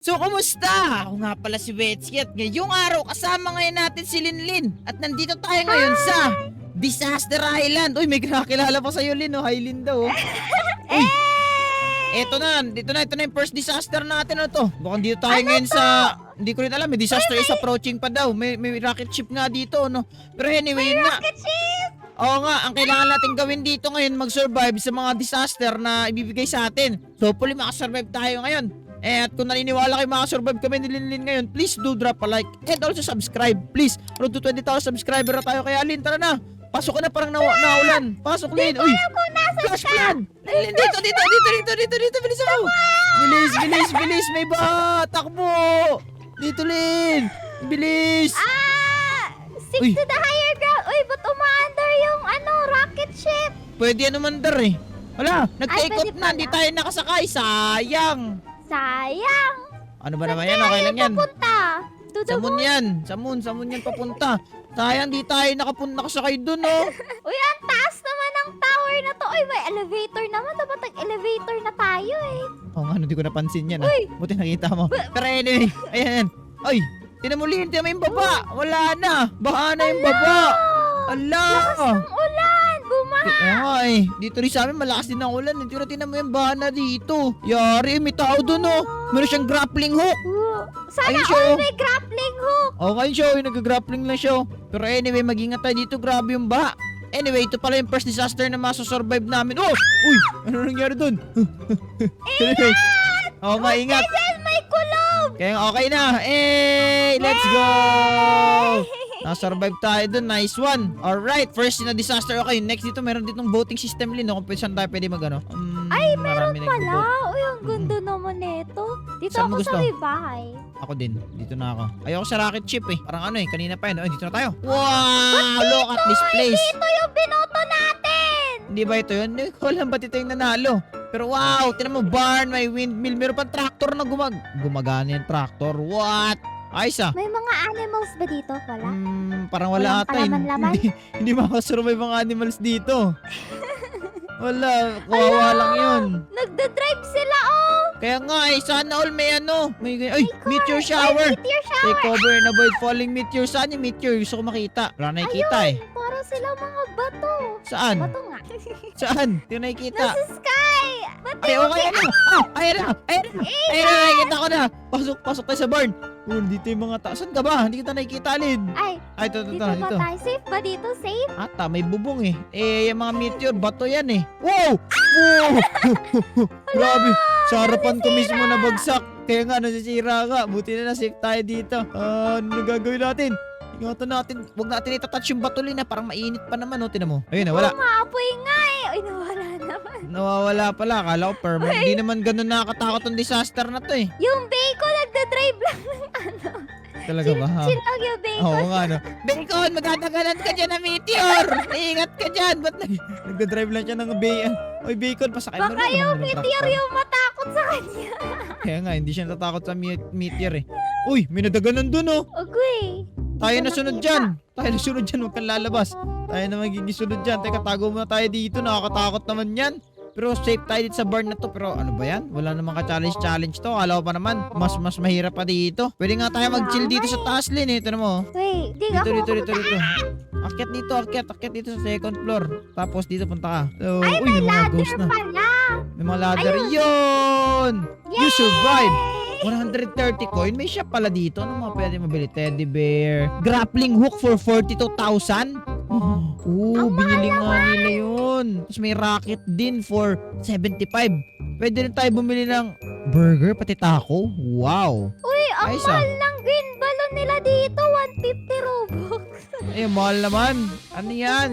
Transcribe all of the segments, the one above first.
So, kumusta? Ako nga pala si Betsy at ngayong araw kasama ngayon natin si Linlin. At nandito tayo ngayon sa Disaster Island. Uy, may kakilala pa sa'yo, Lin. Oh. Hi, Lin daw. Oh. Uy, ito na yung first disaster natin. Ano to? Mukhang dito tayo ngayon sa... Hindi ko rin alam, may disaster is approaching pa daw. May rocket ship nga dito, no? Pero anyway, yun nga. Rocket ship! Oo nga, ang kailangan natin gawin dito ngayon, mag-survive sa mga disaster na ibibigay sa atin. So, hopefully makasurvive tayo ngayon. At kung naniniwala kayo makasurvive kami ni Linlin ngayon, please do drop a like and also subscribe. Please, road to 20,000 subscriber na tayo. Kaya Lin, tara na. Pasok ka na, parang naulan. Pasok, Lin. Uy, flash flood. Lin, dito. Bilis mo. Bilis. May baha. Takbo. Dito, Lin. Bilis. Stick to the higher ground. Uy, ba't umaandar yung rocket ship? Pwede yan umandar eh. Wala, nag-take off pwede na. Hindi pala. tayo nakasakay. Sayang. Sayang. Ano ba naman yan? Okay lang yan. Papunta. To the Sa moon yan. Sa moon yan papunta. Sayang, di tayo nakasakay dun, oh. Uy, ang taas naman ng tower na to. Uy, may elevator naman. Dapat nag-elevator na tayo eh. Oo nga, hindi ko napansin yan, ah. Uy! Buti nakita mo. Pero anyway, ayan. Ay, tinamulin, tinan mo yung baba. Wala na. Baha na yung baba. Ala. Ang ulan. Bumaha. Kaya nga eh. Dito rin sa amin, malakas din ang ulan. Pero tinan mo yung baha na dito. Yari, may tao dun, oh. Meron siyang grappling hook. Sana Ayun siya, all oh. may grappling hook. Okay siya, nag-grappling lang siya. Pero anyway, mag-ingat tayo dito. Grabe yung baha. Anyway, ito pala yung first disaster na masasurvive namin. Oh! Uy! Ano nangyari dun? Anyway. Oo nga, ingat. Diyan may kulob. Kaya okay na. Hey! Let's go! Nasurvive tayo dun. Nice one. Alright, first na disaster. Okay, next dito, meron ditong voting system, Lin. Kung saan tayo pwede mag-ano. Ay, meron marami pala. nagbo-vote. Uy, ang ganda naman nito. Dito Saan mo ako sa gusto? may bahay. Ako din. Dito na ako. Ayoko sa rocket ship eh. Parang ano eh. Kanina pa yun. Ay, dito na tayo. Wow! Look at this place. Dito yung binoto natin. Hindi ba ito yun? Hindi ko alam ba't ito yung nanalo. Pero wow! Tinan mo, barn, may windmill. Meron pa tractor na gumagana yung tractor. What? Ayos ah. May mga animals ba dito? Wala? Parang wala Walang ata. palaman-laman? Hindi makasurvive mga animals dito. Wala. Kawawa lang yun. Nagda-drive sila, oh! Kaya nga eh, sana all may ano. Ay, meteor shower. Meteor shower. Take cover and avoid falling meteor. Saan yung meteor? Gusto ko makita. Wala nakikita eh. Para sila mga bato. Saan? Bato nga. Saan? Hindi ko nakikita. Nasa sky. Bato Ay, okay na. Ayun na. Nakikita ko na. Pasok tayo sa barn. Dito yung mga tao. Saan ka ba? Hindi kita nakikita, Lin. Ay, Ito. dito ba tayo? Safe ba dito? Safe? Ata, may bubong eh. Yung mga meteor, bato yan eh. Wow! Grabe. Sa harapan ko mismo nabagsak. Kaya nga, nasisira nga. Buti na safe tayo dito. Ano gagawin natin? Ingatan natin. Huwag natin itatouch yung bato, Lin. Parang mainit pa naman, oh. Tinan mo. Ayun na, wala. Maapoy nga eh. Ay, nawala naman. Nawawala pala. Akala ko permanent. Hindi naman ganun nakakatakot ang disaster na to eh. Yung bacon nagda-drive lang ng ano. Talaga ba? Ha? Chill lang yung bacon. Oo nga, no. Bacon, magdadaganan ka dyan ng meteor. Ingat ka dyan. Ba't nagdadrive lang siya ng bacon? Oy, bacon, pasakay mo Baka yung meteor yung matakot sa kanya. Kaya nga, hindi siya natatakot sa meteor eh. Uy, may nadaganan dun oh. Agwe. Tayo na sunod dyan. Huwag kang lalabas. Tayo na magiging sunod dyan. Teka, tago muna tayo dito. Nakakatakot naman yan. Pero safe tayo dito sa barn na to. Pero ano ba yan? Wala namang ka-challenge to. Akala ko pa naman, mas mahirap pa dito. Pwede nga tayo mag-chill dito sa taas, Lin. Ito na mo. Wait, di Dito. ako Akyat dito sa second floor. Tapos dito punta ka. So, Ay, uy, may mga ladder ghost na. pala. May mga ladder. Ayun. Yun! You Yay! survive! 130 coin. May shop pala dito. Ano mga pwede mabili? Teddy bear. Grappling hook for 42,000. Binili nga nila yun. Tapos may racket din for 75. Pwede rin tayo bumili ng burger, pati taco. Wow. Uy, ang Ayos, ah. mahal ng green balloon nila dito. 150 Robux. Eh, mahal naman. Ano yan?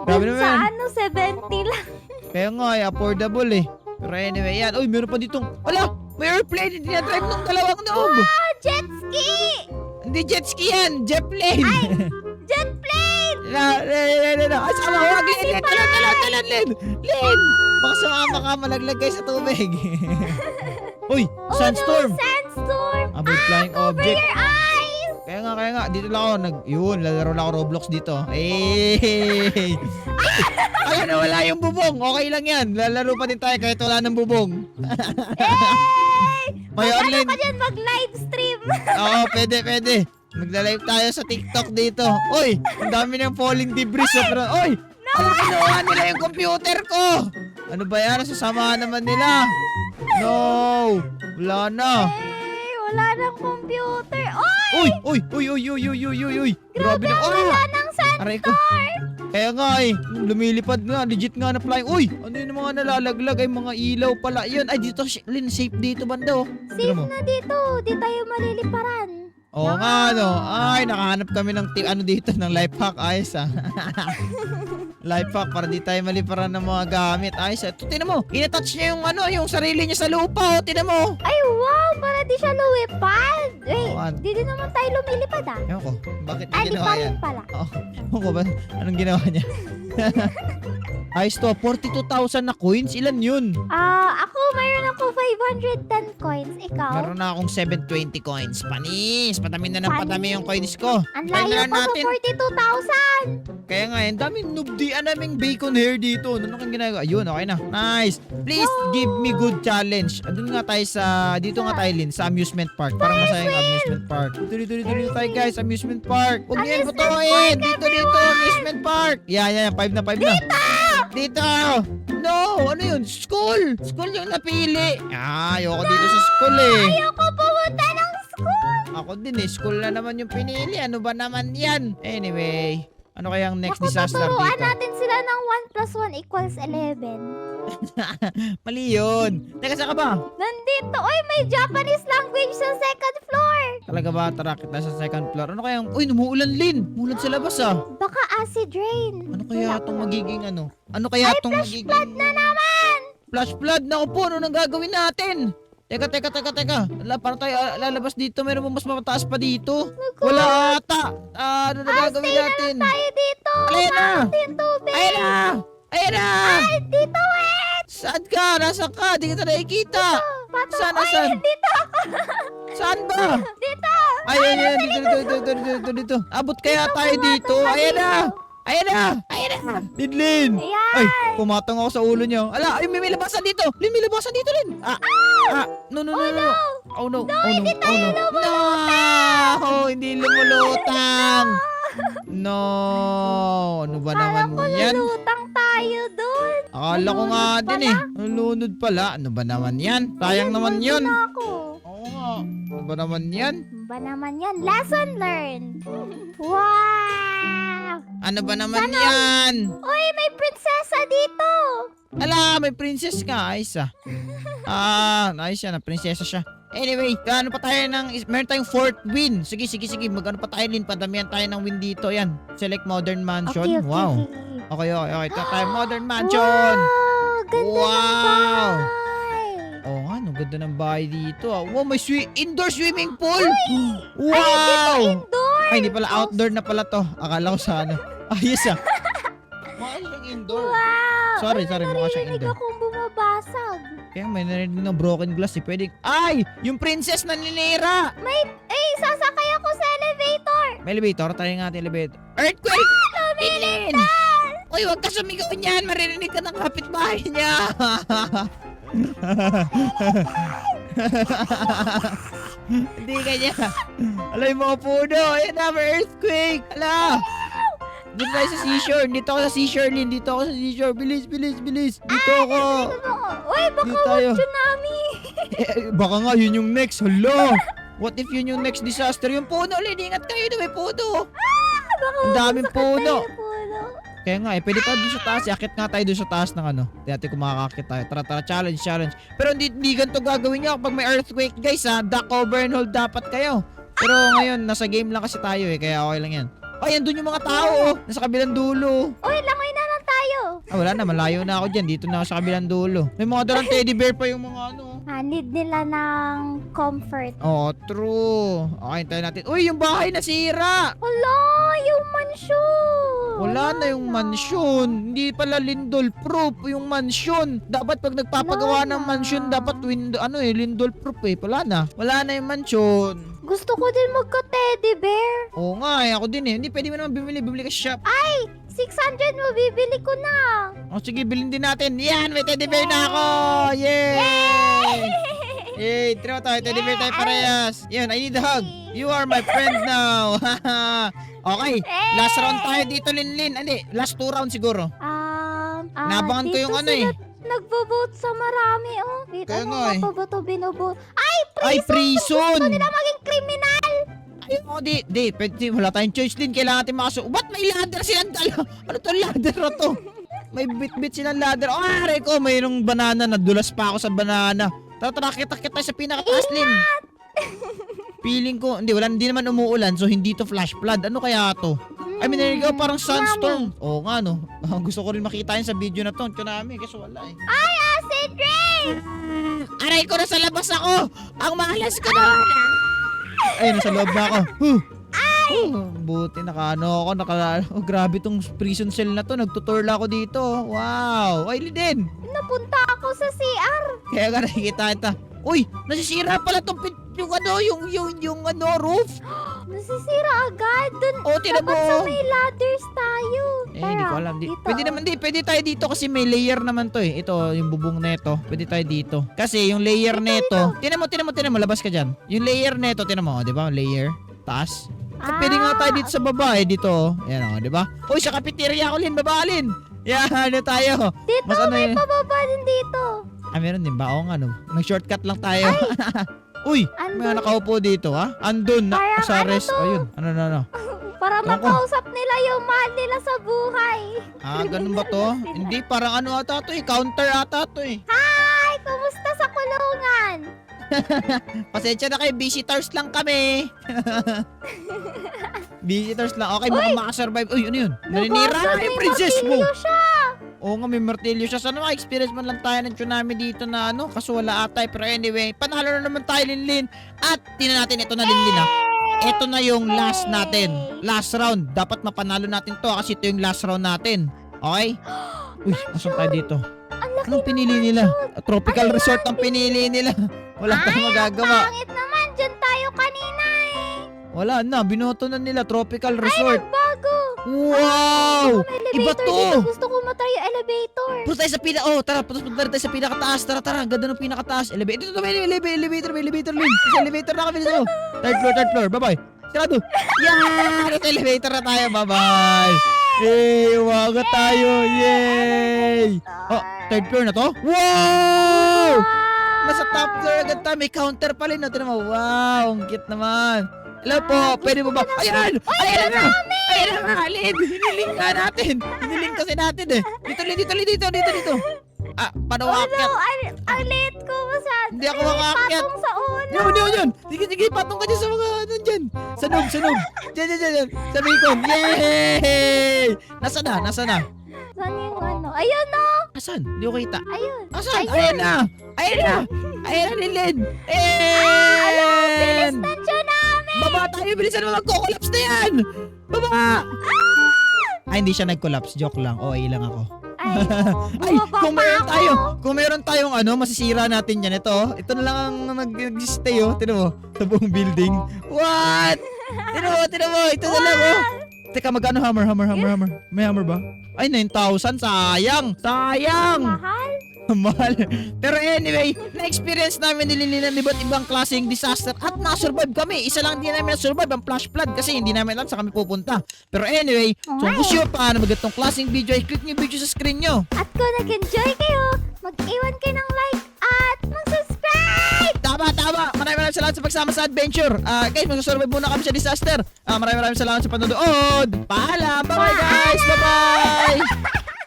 Grabe Dun naman. sa 70 lang. Kaya nga, affordable eh. Pero anyway, yan. Uy, meron pa ditong... Wala! May airplane! Hindi na-drive ng dalawang noob! Jet ski! Hindi jet ski yan! Jet plane! Jet plane! Ay, sana huwag! Lin! Talon, Lin! Lin! Baka sumama ka, malaglag kayo sa tubig. Uy! Sandstorm! Oh no, sandstorm! About flying Cover object. your eyes! Kaya nga. Dito lang ako. Lalaro lang ako Roblox dito. Eh! Ay, nawala yung bubong. Okay lang yan. Lalaro pa din tayo kahit wala ng bubong. May Ano online. ka dyan mag-live stream? Oo, pwede. Magla-live tayo sa TikTok dito. Uy, ang dami ng falling debris. Pero, uy! Ano kinuha nila yung computer ko? Ano ba yan? Sasamahan naman nila. No! Wala na. Wala nang computer. Uy! Grabe na. Wala nang Aray ko. sensor. Kaya nga lumilipad nga. Legit nga na flying. Uy! Ano yung mga nalalaglag? Ay, mga ilaw pala. Yun. Ay, dito, Lin, safe dito banda, oh. Safe Tignan mo. na dito. Di tayo maliliparan. Oo nga, no. Ay, nakahanap kami ng dito, ng life hack. Ayos, ah. Life hack para di tayo maliparan ng mga gamit. Ayos, ah. Ito, tinan mo. Inatouch niya yung sarili niya sa lupa, oh. Tinan mo. Ay, wow! Para di siya lumipad. Wait, Oo, di din naman tayo lumilipad ah. Ewan ko, bakit niya Ay, di ginawa pa yan? rin pala. Oo. Ewan ko ba? Anong ginawa niya? Ayos to, 42,000 na coins. Ilan yun? Ako mayroon ako 510 coins. Ikaw? Meron na akong 720 coins. Panis! Patamin na ng patami yung coins ko. Ang Tayo layo na pa sa 42,000. Kaya nga, ang daming nubdian naming bacon hair dito. Ano kang ginagawa? Ayun, okay na. Nice. Please give me good challenge. Doon nga tayo dito nga tayo, Lin, sa amusement park. Parang masayang amusement park. Dito tayo, guys, amusement park. Huwag niyo yung putuin. Dito, amusement park. Yan, 5 na. Dito! No! Ano yun? School! School yung napili. Ayoko dito sa school eh. Ayoko pumunta ng school. Ako din eh. School na naman yung pinili. Ano ba naman yan? Anyway, ano kaya ang next Ako, disaster tuturuan dito? natin sila ng 1 plus 1 equals 11. Mali yun. Teka, saan ka ba? Nandito. Oy, may Japanese language sa second floor. Talaga ba? Tara, kita sa second floor. Ano kaya? Uy, umuulan, Lin. Umuulan sa labas ah. Baka acid rain. Ano kaya itong magiging ano? Ano kaya itong magiging... Flood na naman. Flash flood? Naku po, ano nang gagawin natin? Teka. Paano tayo lalabas dito? Meron mo mas mataas pa dito? Wala ata. Ano na gagawin natin? Tayo dito. Ayan na! Mountain tubig. Ayan na! Ay, dito Saan ka? Nasaan ka? Di kita nakikita. Pato. Saan? Ay, dito. Saan ba? Dito. Ayan, dito. Abot kaya tayo dito. Ayan na! Lin! Ayan. Ay, pumatong ako sa ulo niyo. Ala, ay, may labasan dito. Lin, may labasan dito, Lin. No. Oh, no. Hindi tayo lumulutang. No, hindi lumulutang. No. Ano ba naman yan? Lutang tayo dun. Akala ko nga din eh. Nalunod pala. Ano ba naman yan? Sayang naman yun. Ako. Oo nga. Ano ba naman yan? Ba naman yan? Lesson learned. Wow. Ano ba naman yan? Uy, may prinsesa dito. Ala, may princess ka. Ayos ah. Nice yan. Prinsesa siya. Anyway, ano pa tayo meron tayong 4th win. Sige. Magano pa tayo, Lin. Padamihan tayo ng win dito. Yan. Select modern mansion. Okay. Wow. Okay. Ito tayo. Modern mansion. Wow, ganda Wow. ng bahay. Oo nga, no, ganda ng bahay dito. Wow, may indoor swimming pool. Ay, Wow. dito indoor. Ay, hindi pala. Outdoor na pala to. Akala ko sa ano. Ayos ah. Mukha siyang indoor. Wow. Sorry. Ay, Mukha siyang narinig indoor. akong bumabasag. Kaya may narinig ng broken glass eh. Pwede. Ay! Yung princess na ninira! Sasakay ako sa elevator. May elevator. Tayo nga natin elevator. Earthquake! Lin! Uy, huwag ka sumigaw niyan. Maririnig ka ng kapitbahay niya. Hindi kanya. Ala, yung mga puno. Ayan na, may earthquake. Ala! Dito tayo sa seashore. Dito ako sa seashore, Lin. Dito ako sa seashore. Bilis. Dito ako. Uy, baka Dito tayo. tsunami. Baka nga yun yung next. Hala! What if yun yung next disaster? Yung puno, Lin. Ingat kayo na may puno. Baka Ang daming mabagsakan puno. tayo, puno. Kaya nga pwede tayo dun sa taas. Akit nga tayo dun sa taas ng ano. Dati kung makakakit tayo. Tara, challenge. Pero hindi ganito gagawin nyo kapag may earthquake, guys ha. Duck over and hold dapat kayo. Pero ngayon, nasa game lang kasi tayo eh. Kaya okay lang yan. Ay, andun yung mga tao oh. Nasa kabilang dulo. Uy, langoy na lang tayo. Wala na. Malayo na ako dyan. Dito na ako sa kabilang dulo. May mga dalang teddy bear pa yung mga ano. Need nila ng comfort. Oh, true. Okay, tayo natin. Uy, yung bahay nasira. Hala, yung mansyon. Wala na yung mansyon. Hindi pala lindol proof yung mansyon. Dapat pag nagpapagawa Wala ng na. mansyon, dapat lindol proof eh. Wala na yung mansyon. Gusto ko din magka-teddy bear. Oo nga, ako din eh. Hindi, pwede mo naman bumili ka sa shop. 600 mo, bibili ko na. O sige, bilhin din natin. Yan, may teddy bear na ako! Yay! Yay! Tira tayo, teddy bear tayo parehas. Yan, I need a hug. You are my friend now. Okay, last round tayo dito, Linlin. Hindi, last 2 round siguro. Nabangan ko dito yung ano sila eh. Nagbo-vote sa marami, oh. Wait, Kaya ano nga nga eh. pa ba ito binovote? Ay, Ay, prison! prison! Gusto nila maging kriminal! Ay, di, pwede, wala tayong choice din. Kailangan natin Ba't may ladder silang dala? Ano to ladder na to? May bit-bit silang ladder. Oh, aray ko, mayroong banana. Nadulas pa ako sa banana. Tara, kita sa pinakataas, Lin. Feeling ko, hindi naman umuulan, so hindi to flash flood. Ano kaya to? I mean, there you go, parang sunstorm. Oo nga, no. Gusto ko rin makita yun sa video na to. Tsunami, kasi wala eh. Ay, acid rain! Aray ko, nasa labas ako! Ang malas ko na! Ay, nasa loob na ako. Buti ako. Grabe tong prison cell na to. Nagtuturla ako dito. Wow! Ay, din! Napunta ako sa CR. Kaya ka nakikita ita. Uy! Nasisira pala tong yung roof! Nasisira agad. Dun, Oh, tinan mo. dapat sa may ladders tayo. Hindi ko alam. Dito. Pwede tayo dito kasi may layer naman to eh. Ito, yung bubong neto. Pwede tayo dito. Kasi yung layer neto, tinan mo, labas ka dyan. Yung layer neto, tinan mo, di ba? Layer, taas. Pwede nga tayo dito sa baba eh, dito. Ayan o, di ba? Uy, sa cafeteria ko, Lin, baba, Lin. Yan, ano tayo? Dito, Mas ano may yun? pababa din dito. Meron din ba? Oo nga, no. Nag-shortcut lang tayo. Uy, may Andun. nakaupo dito, ha? Andun, Parang sa ano rest. to? Ayun, ano. Para Ewan ko. makausap nila yung mahal nila sa buhay. Ganun ba to? Hindi, parang ano ata to eh. Counter ata to eh. Hi! Kumusta sa kulungan? Pasensya na kayo, visitors lang kami. Visitors lang. Okay, mukhang makasurvive. Uy, ano yun? Naninira Nabasag, na yung may princess mo. martilyo siya. Oo nga, may martilyo siya. Sana maka-experience man lang tayo ng tsunami dito na ano. Kaso wala ata eh. Pero anyway, panalo na naman tayo, Linlin. At tingnan natin ito na, Linlin ha. Ito na yung last natin. Last round. Dapat mapanalo natin to kasi ito yung last round natin. Okay? Uy, asan tayo dito? Ang laki Anong pinili nila? Tropical resort ang pinili nila. Wala tayong magagawa. Pangit naman, dyan tayo kanina eh. Wala na, binoto na nila. Tropical resort. Bago. Wow! May Iba elevator to! dito. Gusto ko matry yung elevator. Punta tayo sa tara, punta tayo sa pinakataas. Tara, ang ganda ng pinakataas. Elevator, ito may elevator, Lin. Sa elevator na kami dito. Third floor, bye-bye. Sarado. Yan! Ito elevator na tayo, bye-bye. Yay! Umaga tayo, yay! Oh, third floor na to? Wow! Nasa top floor agad tayo. May counter pa rin. Ito naman, wow, ang cute naman. Hello po, pwede mo ba? Ayan! Ayan na! Ayan na! Lin! Hiniling ka natin! Hiniling kasi natin eh! Dito! Paano aakyat? Ang late ko masyado. Hindi ako makaakyat. Patong sa ulo. Yun! Sige, patong ka dyan sa mga nandyan! Sa noob! Diyan! Sa bacon! Yay! Nasaan na? Saan yung ano? Ayun no! Asan? Hindi ko kita. Ayun. Asan? Ayan na, Lin! Bilis Ayan! na tsunami! Baba tayo! Bilisan mo! Magko-collapse na yan! Baba! Ay, hindi siya nag-collapse. Joke lang. OA lang ako. Ay, kung meron tayong masisira natin yan. Ito na lang ang nag-stay, oh. Tinan mo, sa buong building. What? Tinan mo, ito na lang, oh. Teka, magkano hammer? May hammer ba? Ay, 9,000. Sayang! Mahal? Mahal. Pero anyway, na-experience namin nililinan iba't ibang klaseng disaster at na-survive kami. Isa lang hindi namin na-survive ang flash flood kasi hindi namin alam saan kami pupunta. Pero anyway, kung gusto nyo pa na magandang klaseng video ay click nyo yung video sa screen nyo. At kung nag-enjoy kayo, mag-iwan kayo ng like at mag-subscribe! Tama. Maraming salamat sa pagsama sa adventure. Guys, mag-survive muna kami sa disaster. Maraming salamat sa panonood. Paalam. Bye-bye.